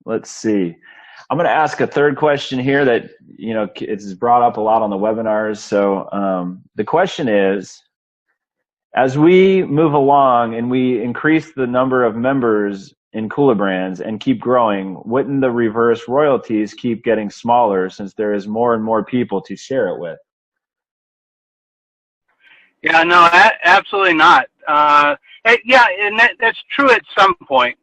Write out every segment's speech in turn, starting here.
Let's see. I'm going to ask a third question here that, it's brought up a lot on the webinars. So the question is, as we move along and we increase the number of members in kulaBrands and keep growing, wouldn't the reverse royalties keep getting smaller since there is more and more people to share it with? Yeah, no, absolutely not. Yeah, and that's true at some point,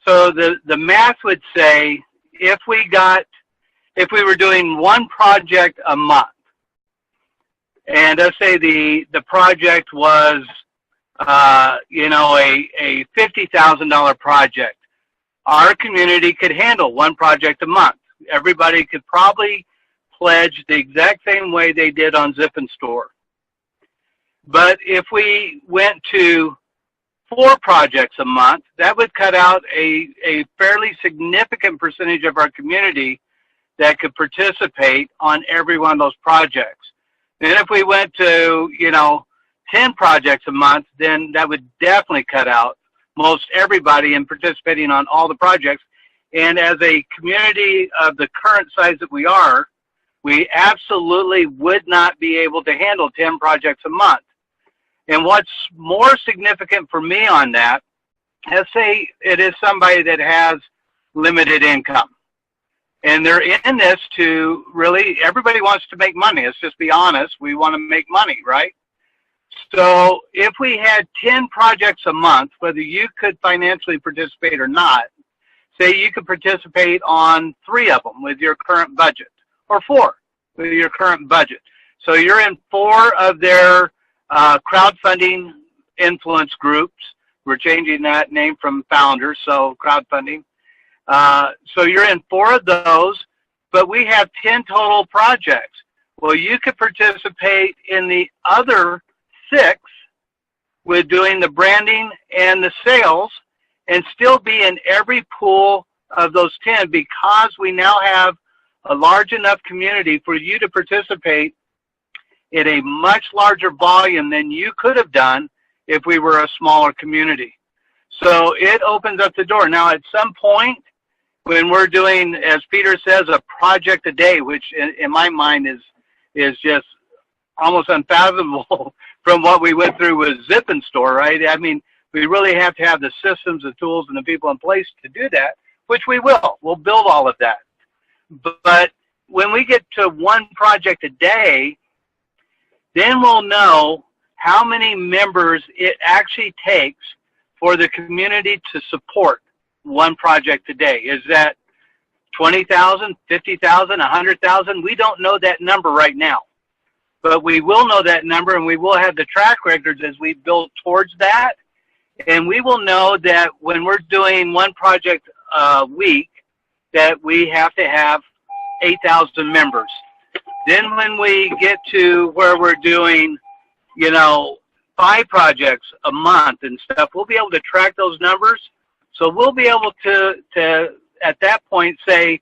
so the math would say if we were doing one project a month, and let's say the project was, a $50,000 project, our community could handle one project a month. Everybody could probably pledge the exact same way they did on Zip and Store. But if we went to 4 projects a month, that would cut out a fairly significant percentage of our community that could participate on every one of those projects. And if we went to, 10 projects a month, then that would definitely cut out most everybody in participating on all the projects. And as a community of the current size that we are, we absolutely would not be able to handle 10 projects a month. And what's more significant for me on that, let's say it is somebody that has limited income. And they're in this to really, everybody wants to make money. Let's just be honest. We want to make money, right? So if we had 10 projects a month, whether you could financially participate or not, say you could participate on 3 of them with your current budget, or 4 with your current budget. So you're in 4 of their crowdfunding influence groups. We're changing that name from founders, so crowdfunding. So you're in 4 of those, but we have 10 total projects. Well, you could participate in the other 6 with doing the branding and the sales and still be in every pool of those 10 because we now have a large enough community for you to participate in a much larger volume than you could have done if we were a smaller community. So it opens up the door. Now, at some point, when we're doing, as Peter says, a project a day, which in my mind is just almost unfathomable from what we went through with Zip and Store, right? I mean, we really have to have the systems, the tools, and the people in place to do that, which we will. We'll build all of that. But when we get to one project a day, then we'll know how many members it actually takes for the community to support one project a day. Is that 20,000, 50,000, 100,000? We don't know that number right now. But we will know that number, and we will have the track records as we build towards that. And we will know that when we're doing one project a week, that we have to have 8,000 members. Then when we get to where we're doing, 5 projects a month and stuff, we'll be able to track those numbers. So we'll be able to at that point say,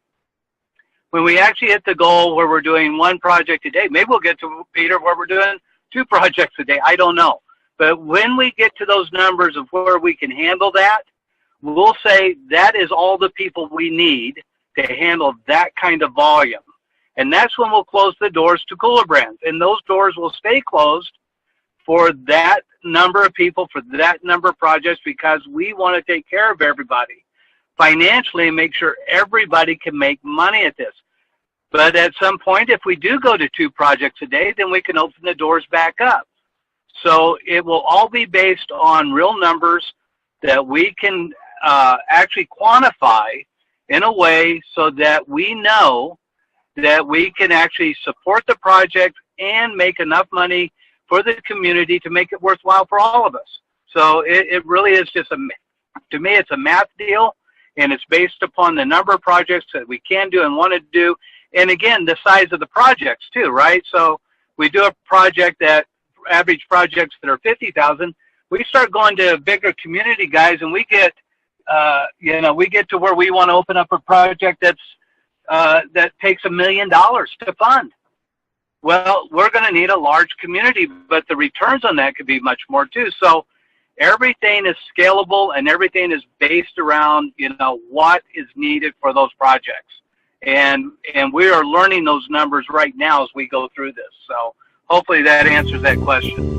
when we actually hit the goal where we're doing 1 project a day, maybe we'll get to, Peter, where we're doing 2 projects a day. I don't know. But when we get to those numbers of where we can handle that, we'll say that is all the people we need to handle that kind of volume. And that's when we'll close the doors to kulaBrands. And those doors will stay closed for that number of people, for that number of projects, because we want to take care of everybody financially and make sure everybody can make money at this. But at some point, if we do go to 2 projects a day, then we can open the doors back up. So it will all be based on real numbers that we can actually quantify in a way so that we know that we can actually support the project and make enough money for the community to make it worthwhile for all of us. So it really is just to me, it's a math deal, and it's based upon the number of projects that we can do and want to do. And again, the size of the projects too, right? So we do a project that average projects that are 50,000. We start going to bigger community guys, and we get, we get to where we want to open up a project that takes $1 million to fund. Well, we're going to need a large community, but the returns on that could be much more too. So Everything is scalable and everything is based around, what is needed for those projects. And we are learning those numbers right now as we go through this. So hopefully that answers that question.